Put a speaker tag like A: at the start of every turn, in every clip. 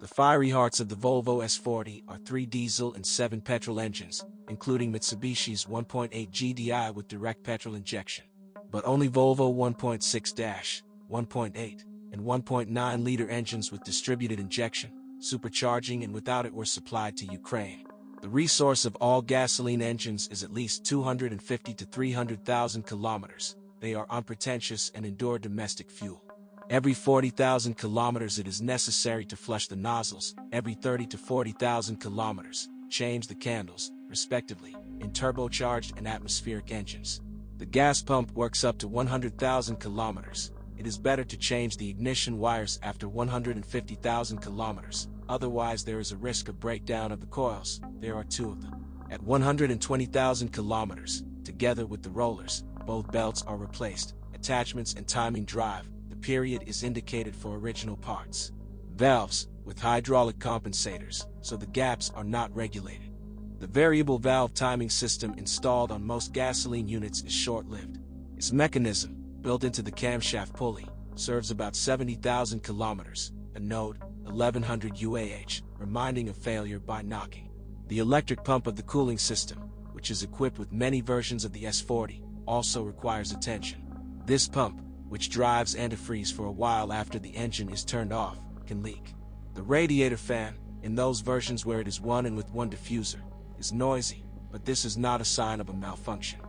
A: The fiery hearts of the Volvo S40 are 3 diesel and 7 petrol engines, including Mitsubishi's 1.8 GDI with direct petrol injection. But only Volvo 1.6-, 1.8, and 1.9-liter engines with distributed injection, supercharging and without it were supplied to Ukraine. The resource of all gasoline engines is at least 250 to 300,000 kilometers. They are unpretentious and endure domestic fuel. Every 40,000 kilometers it is necessary to flush the nozzles, every 30 to 40,000 kilometers, change the candles, respectively, in turbocharged and atmospheric engines. The gas pump works up to 100,000 kilometers. It is better to change the ignition wires after 150,000 kilometers, otherwise there is a risk of breakdown of the coils. There are 2 of them. At 120,000 kilometers, together with the rollers, both belts are replaced, attachments and timing drive. The period is indicated for original parts. Valves, with hydraulic compensators, so the gaps are not regulated. The variable valve timing system installed on most gasoline units is short-lived. Its mechanism, built into the camshaft pulley, serves about 70,000 kilometers, a node, 1100 UAH, reminding of failure by knocking. The electric pump of the cooling system, which is equipped with many versions of the S40, also requires attention. This pump, which drives antifreeze for a while after the engine is turned off, can leak. The radiator fan, in those versions where it is one and with one diffuser, is noisy, but this is not a sign of a malfunction.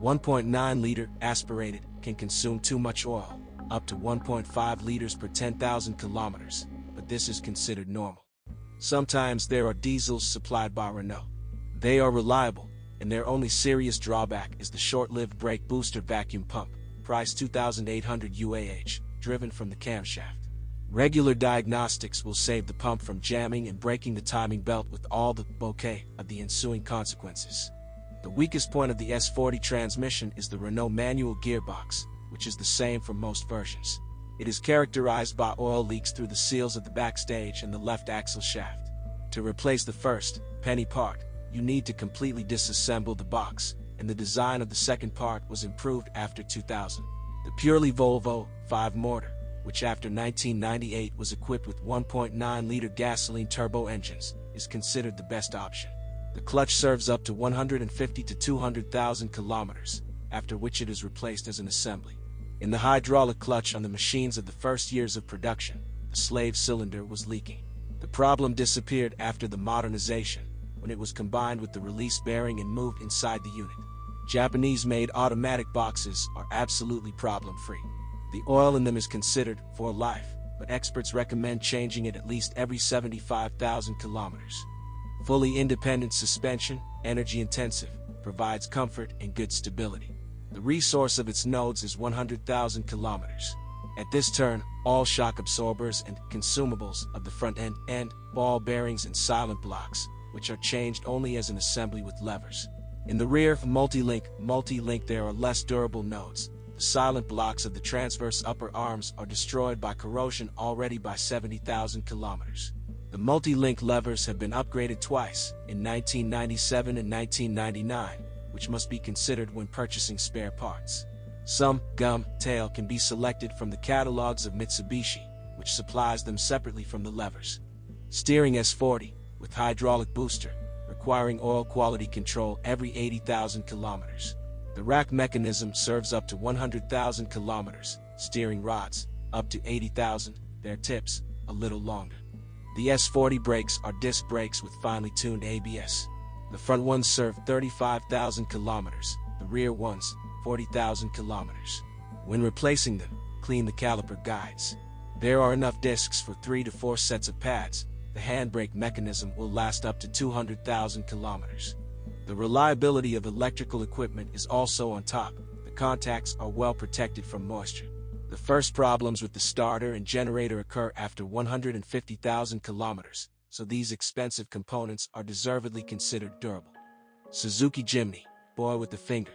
A: 1.9-liter aspirated can consume too much oil, up to 1.5 liters per 10,000 kilometers, but this is considered normal. Sometimes there are diesels supplied by Renault. They are reliable, and their only serious drawback is the short-lived brake booster vacuum pump, price 2,800 UAH, driven from the camshaft. Regular diagnostics will save the pump from jamming and breaking the timing belt with all the bouquet of the ensuing consequences. The weakest point of the S40 transmission is the Renault manual gearbox, which is the same for most versions. It is characterized by oil leaks through the seals of the backstage and the left axle shaft. To replace the first, penny part, you need to completely disassemble the box, and the design of the second part was improved after 2000. The purely Volvo 5 motor, which after 1998 was equipped with 1.9-liter gasoline turbo engines, is considered the best option. The clutch serves up to 150 to 200,000 kilometers, after which it is replaced as an assembly. In the hydraulic clutch on the machines of the first years of production, the slave cylinder was leaking. The problem disappeared after the modernization, when it was combined with the release bearing and moved inside the unit. Japanese-made automatic boxes are absolutely problem-free. The oil in them is considered for life, but experts recommend changing it at least every 75,000 kilometers. Fully independent suspension, energy-intensive, provides comfort and good stability. The resource of its nodes is 100,000 kilometers. At this turn, all shock absorbers and consumables of the front end, ball bearings and silent blocks, which are changed only as an assembly with levers. In the rear, multi-link there are less durable nodes. The silent blocks of the transverse upper arms are destroyed by corrosion already by 70,000 kilometers. The multi-link levers have been upgraded twice, in 1997 and 1999, which must be considered when purchasing spare parts. Some gum tail can be selected from the catalogs of Mitsubishi, which supplies them separately from the levers. Steering S40, with hydraulic booster, requiring oil quality control every 80,000 kilometers. The rack mechanism serves up to 100,000 kilometers, steering rods, up to 80,000, their tips, a little longer. The S40 brakes are disc brakes with finely tuned ABS. The front ones serve 35,000 kilometers, the rear ones, 40,000 kilometers. When replacing them, clean the caliper guides. There are enough discs for 3 to 4 sets of pads. The handbrake mechanism will last up to 200,000 kilometers. The reliability of electrical equipment is also on top. The contacts are well protected from moisture. The first problems with the starter and generator occur after 150,000 kilometers, so these expensive components are deservedly considered durable. Suzuki Jimny, boy with the finger.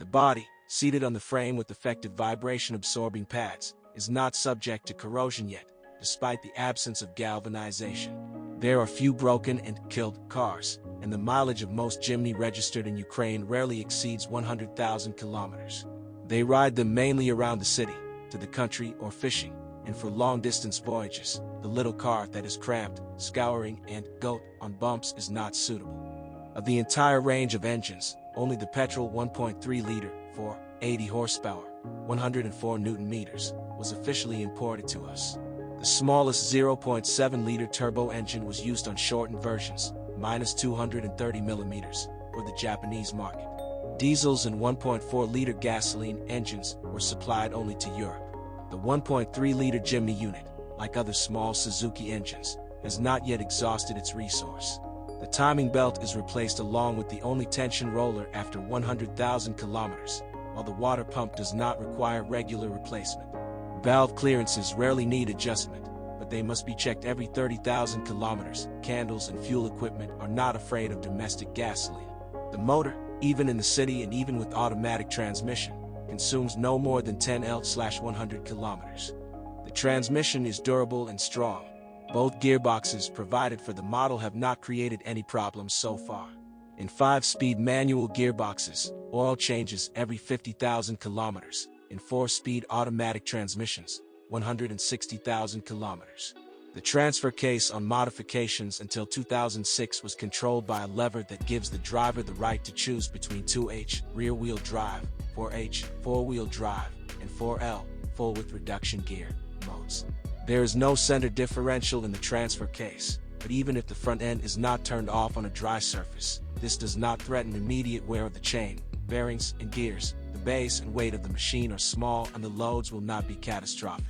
A: The body, seated on the frame with effective vibration-absorbing pads, is not subject to corrosion yet, despite the absence of galvanization. There are few broken and killed cars, and the mileage of most Jimny registered in Ukraine rarely exceeds 100,000 kilometers. They ride them mainly around the city, to the country or fishing. and for long-distance voyages, the little car that is cramped, scouring, and goat on bumps is not suitable. Of the entire range of engines, only the petrol 1.3-liter, 480 horsepower, 104 Nm, was officially imported to us. The smallest 0.7-liter turbo engine was used on shortened versions, -230 mm, for the Japanese market. Diesels and 1.4-liter gasoline engines were supplied only to Europe. The 1.3-liter Jimny unit, like other small Suzuki engines, has not yet exhausted its resource. The timing belt is replaced along with the only tension roller after 100,000 kilometers, while the water pump does not require regular replacement. Valve clearances rarely need adjustment, but they must be checked every 30,000 kilometers. Candles and fuel equipment are not afraid of domestic gasoline. The motor, even in the city and even with automatic transmission, consumes no more than 10 L/100 kilometers. The transmission is durable and strong. Both gearboxes provided for the model have not created any problems so far. In 5-speed manual gearboxes, oil changes every 50,000 kilometers. In 4-speed automatic transmissions, 160,000 kilometers. The transfer case on modifications until 2006 was controlled by a lever that gives the driver the right to choose between 2H, rear-wheel drive, 4H, four-wheel drive, and 4L, full-width reduction gear, modes. There is no center differential in the transfer case, but even if the front end is not turned off on a dry surface, this does not threaten immediate wear of the chain, bearings, and gears. The base and weight of the machine are small and the loads will not be catastrophic.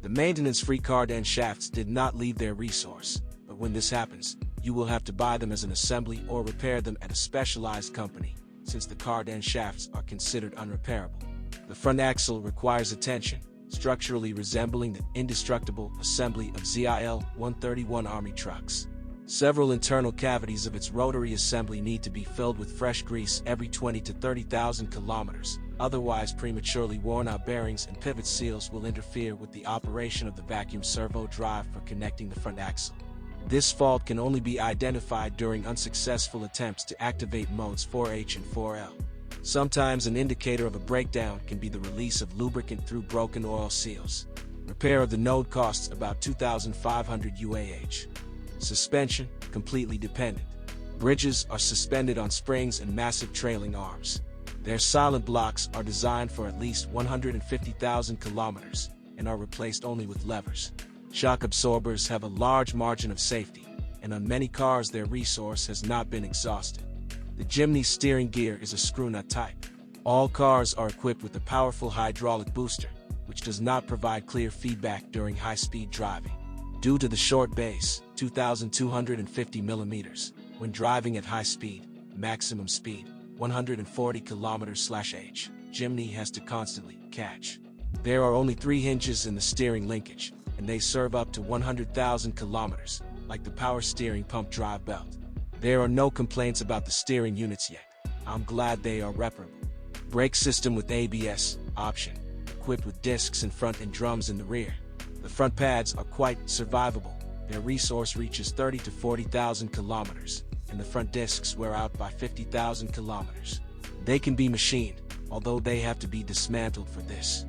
A: The maintenance-free cardan shafts did not leave their resource, but when this happens, you will have to buy them as an assembly or repair them at a specialized company, since the cardan shafts are considered unrepairable. The front axle requires attention, structurally resembling the indestructible assembly of ZIL 131 Army trucks. Several internal cavities of its rotary assembly need to be filled with fresh grease every 20 to 30,000 kilometers, otherwise prematurely worn-out bearings and pivot seals will interfere with the operation of the vacuum servo drive for connecting the front axle. This fault can only be identified during unsuccessful attempts to activate modes 4H and 4L. Sometimes an indicator of a breakdown can be the release of lubricant through broken oil seals. Repair of the node costs about 2,500 UAH. Suspension, completely dependent. Bridges are suspended on springs and massive trailing arms. Their silent blocks are designed for at least 150,000 kilometers and are replaced only with levers. Shock absorbers have a large margin of safety, and on many cars their resource has not been exhausted. The Jimny steering gear is a screw nut type. All cars are equipped with a powerful hydraulic booster, which does not provide clear feedback during high-speed driving. Due to the short base, 2,250 millimeters, when driving at high speed, maximum speed, 140 km/h, Jimny has to constantly catch. There are only 3 hinges in the steering linkage, and they serve up to 100,000 kilometers, like the power steering pump drive belt. There are no complaints about the steering units yet. I'm glad they are reparable. Brake system with ABS option, equipped with discs in front and drums in the rear. The front pads are quite survivable. Their resource reaches 30 to 40,000 kilometers, and the front discs wear out by 50,000 kilometers. They can be machined, although they have to be dismantled for this.